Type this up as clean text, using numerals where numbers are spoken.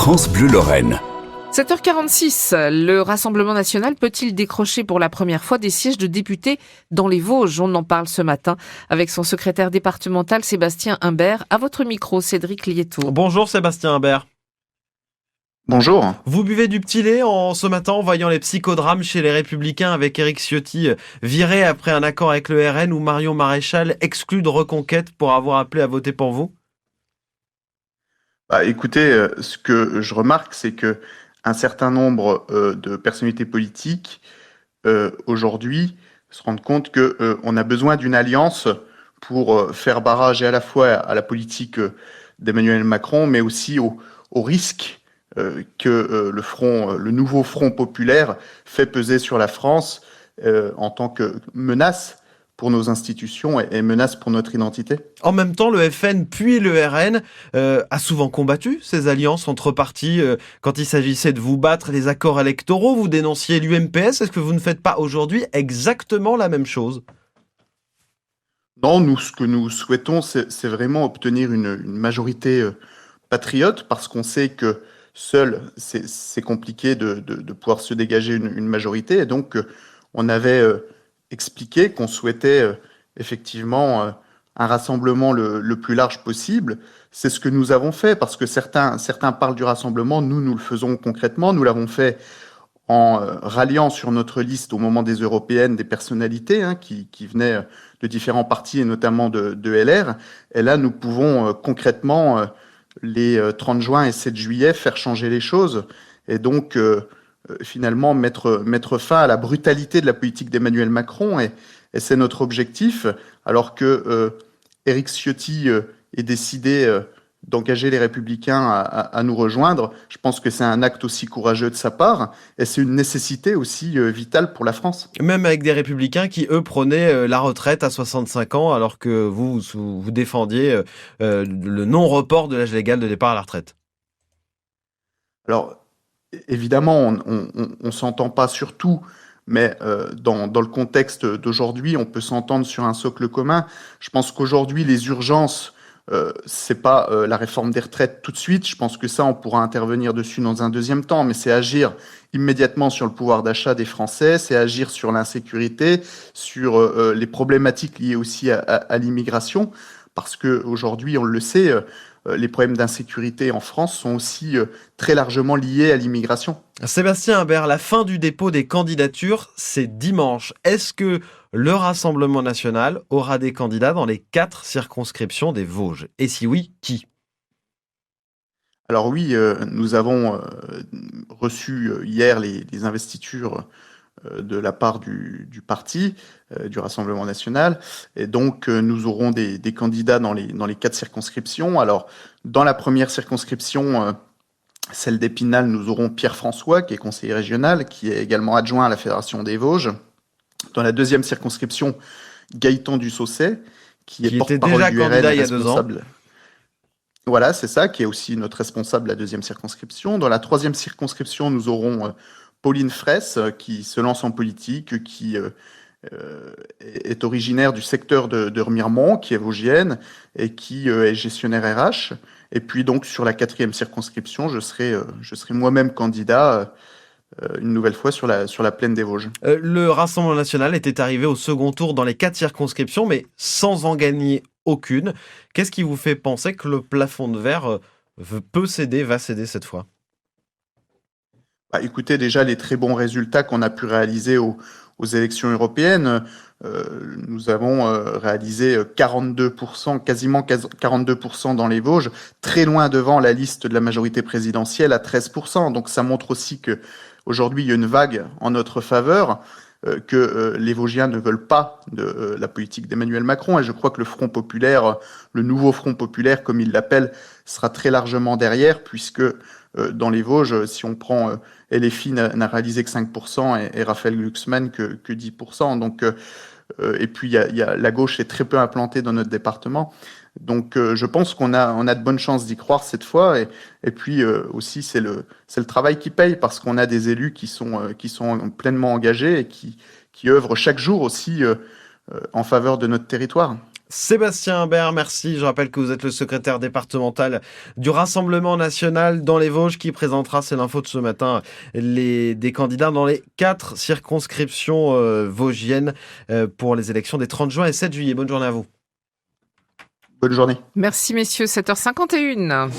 France Bleu Lorraine. 7h46, le Rassemblement national peut-il décrocher pour la première fois des sièges de députés dans les Vosges? On en parle ce matin avec son secrétaire départemental Sébastien Imbert. À votre micro, Cédric Lietto. Bonjour Sébastien Imbert. Bonjour. Vous buvez du petit lait ce matin en voyant les psychodrames chez les Républicains avec Éric Ciotti viré après un accord avec le RN ou Marion Maréchal exclu de Reconquête pour avoir appelé à voter pour vous? Écoutez, ce que je remarque, c'est que un certain nombre de personnalités politiques aujourd'hui se rendent compte que on a besoin d'une alliance pour faire barrage et à la fois à la politique d'Emmanuel Macron, mais aussi au risque que le nouveau Front populaire fait peser sur la France en tant que menace pour nos institutions et menace pour notre identité. En même temps, le FN puis le RN a souvent combattu ces alliances entre partis. Quand il s'agissait de vous battre les accords électoraux, vous dénonciez l'UMPS. Est-ce que vous ne faites pas aujourd'hui exactement la même chose? Non, nous, ce que nous souhaitons, c'est vraiment obtenir une majorité patriote, parce qu'on sait que seul, c'est compliqué de pouvoir se dégager une majorité. Et donc, on avait expliqué qu'on souhaitait effectivement un rassemblement le plus large possible. C'est ce que nous avons fait, parce que certains parlent du rassemblement, nous le faisons concrètement. Nous l'avons fait en ralliant sur notre liste au moment des européennes des personnalités qui venaient de différents partis et notamment de LR. Et là, nous pouvons concrètement, les 30 juin et 7 juillet, faire changer les choses et donc finalement mettre fin à la brutalité de la politique d'Emmanuel Macron. Et c'est notre objectif, alors que Éric Ciotti est décidé d'engager les Républicains à nous rejoindre. Je pense que c'est un acte aussi courageux de sa part, et c'est une nécessité aussi vitale pour la France. Même avec des Républicains qui, eux, prônaient la retraite à 65 ans, alors que vous défendiez le non-report de l'âge légal de départ à la retraite. Alors, évidemment, on s'entend pas sur tout, mais dans le contexte d'aujourd'hui, on peut s'entendre sur un socle commun. Je pense qu'aujourd'hui, les urgences, c'est pas la réforme des retraites tout de suite. Je pense que ça, on pourra intervenir dessus dans un deuxième temps, mais c'est agir immédiatement sur le pouvoir d'achat des Français, c'est agir sur l'insécurité, sur les problématiques liées aussi à l'immigration, parce que aujourd'hui, on le sait, les problèmes d'insécurité en France sont aussi très largement liés à l'immigration. Sébastien Imbert, la fin du dépôt des candidatures, c'est dimanche. Est-ce que le Rassemblement national aura des candidats dans les 4 circonscriptions des Vosges? Et si oui, qui? Alors oui, nous avons reçu hier les investitures de la part du parti, du Rassemblement national. Et donc, nous aurons des candidats dans les 4 circonscriptions. Alors, dans la première circonscription, celle d'Épinal, nous aurons Pierre François, qui est conseiller régional, qui est également adjoint à la Fédération des Vosges. Dans la deuxième circonscription, Gaëtan Dussaucet, qui est porte-parole du RN, candidat il y a 2 ans. Voilà, c'est ça, qui est aussi notre responsable de la deuxième circonscription. Dans la troisième circonscription, nous aurons Pauline Fraisse, qui se lance en politique, qui est originaire du secteur de Remiremont, qui est vosgienne, et qui est gestionnaire RH. Et puis donc, sur la quatrième circonscription, je serai moi-même candidat une nouvelle fois sur la plaine des Vosges. Le Rassemblement national était arrivé au second tour dans les 4 circonscriptions, mais sans en gagner aucune. Qu'est-ce qui vous fait penser que le plafond de verre va céder cette fois? Écoutez, déjà, les très bons résultats qu'on a pu réaliser aux élections européennes, nous avons réalisé 42%, quasiment 42% dans les Vosges, très loin devant la liste de la majorité présidentielle à 13%. Donc ça montre aussi que aujourd'hui il y a une vague en notre faveur, que les Vosgiens ne veulent pas de la politique d'Emmanuel Macron. Et je crois que le Front populaire, le nouveau Front populaire, comme il l'appelle, sera très largement derrière, puisque dans les Vosges, si on prend LFI n'a réalisé que 5% et Raphaël Glucksmann que 10%. Donc, et puis la gauche est très peu implantée dans notre département. Donc je pense qu'on a de bonnes chances d'y croire cette fois. Et puis aussi c'est le travail qui paye, parce qu'on a des élus qui sont pleinement engagés et qui œuvrent chaque jour aussi en faveur de notre territoire. Sébastien Imbert, merci. Je rappelle que vous êtes le secrétaire départemental du Rassemblement national dans les Vosges qui présentera, c'est l'info de ce matin, des candidats dans les 4 circonscriptions vosgiennes pour les élections des 30 juin et 7 juillet. Bonne journée à vous. Bonne journée. Merci messieurs, 7h51.